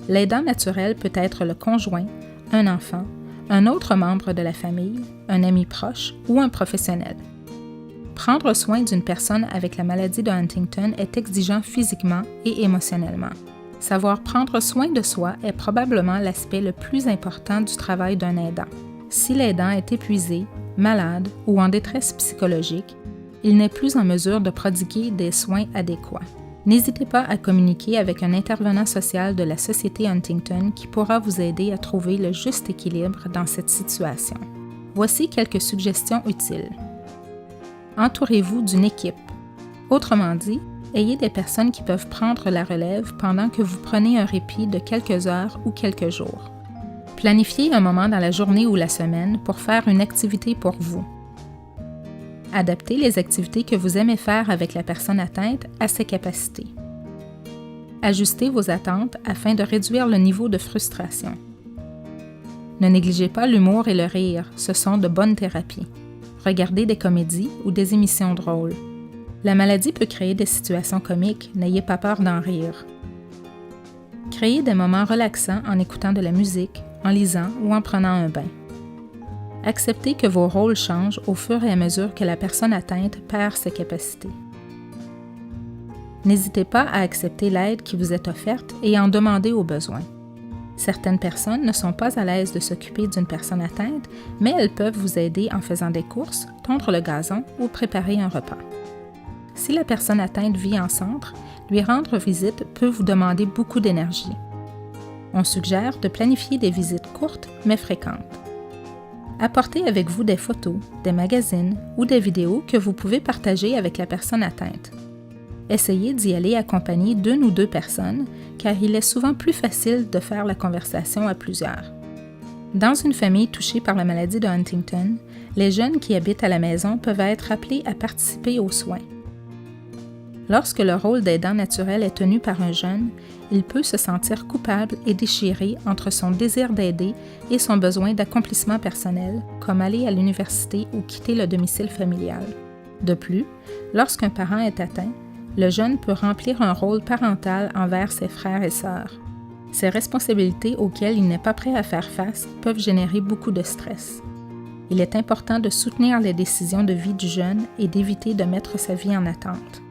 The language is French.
L'aidant naturel peut être le conjoint, un enfant, un autre membre de la famille, un ami proche ou un professionnel. Prendre soin d'une personne avec la maladie de Huntington est exigeant physiquement et émotionnellement. Savoir prendre soin de soi est probablement l'aspect le plus important du travail d'un aidant. Si l'aidant est épuisé, malade ou en détresse psychologique, il n'est plus en mesure de prodiguer des soins adéquats. N'hésitez pas à communiquer avec un intervenant social de la Société Huntington qui pourra vous aider à trouver le juste équilibre dans cette situation. Voici quelques suggestions utiles. Entourez-vous d'une équipe. Autrement dit, ayez des personnes qui peuvent prendre la relève pendant que vous prenez un répit de quelques heures ou quelques jours. Planifiez un moment dans la journée ou la semaine pour faire une activité pour vous. Adaptez les activités que vous aimez faire avec la personne atteinte à ses capacités. Ajustez vos attentes afin de réduire le niveau de frustration. Ne négligez pas l'humour et le rire, ce sont de bonnes thérapies. Regardez des comédies ou des émissions drôles. La maladie peut créer des situations comiques, n'ayez pas peur d'en rire. Créez des moments relaxants en écoutant de la musique, en lisant ou en prenant un bain. Acceptez que vos rôles changent au fur et à mesure que la personne atteinte perd ses capacités. N'hésitez pas à accepter l'aide qui vous est offerte et à en demander au besoin. Certaines personnes ne sont pas à l'aise de s'occuper d'une personne atteinte, mais elles peuvent vous aider en faisant des courses, tondre le gazon ou préparer un repas. Si la personne atteinte vit en centre, lui rendre visite peut vous demander beaucoup d'énergie. On suggère de planifier des visites courtes mais fréquentes. Apportez avec vous des photos, des magazines ou des vidéos que vous pouvez partager avec la personne atteinte. Essayez d'y aller accompagné d'une ou deux personnes, car il est souvent plus facile de faire la conversation à plusieurs. Dans une famille touchée par la maladie de Huntington, les jeunes qui habitent à la maison peuvent être appelés à participer aux soins. Lorsque le rôle d'aidant naturel est tenu par un jeune, il peut se sentir coupable et déchiré entre son désir d'aider et son besoin d'accomplissement personnel, comme aller à l'université ou quitter le domicile familial. De plus, lorsqu'un parent est atteint, le jeune peut remplir un rôle parental envers ses frères et sœurs. Ces responsabilités auxquelles il n'est pas prêt à faire face peuvent générer beaucoup de stress. Il est important de soutenir les décisions de vie du jeune et d'éviter de mettre sa vie en attente.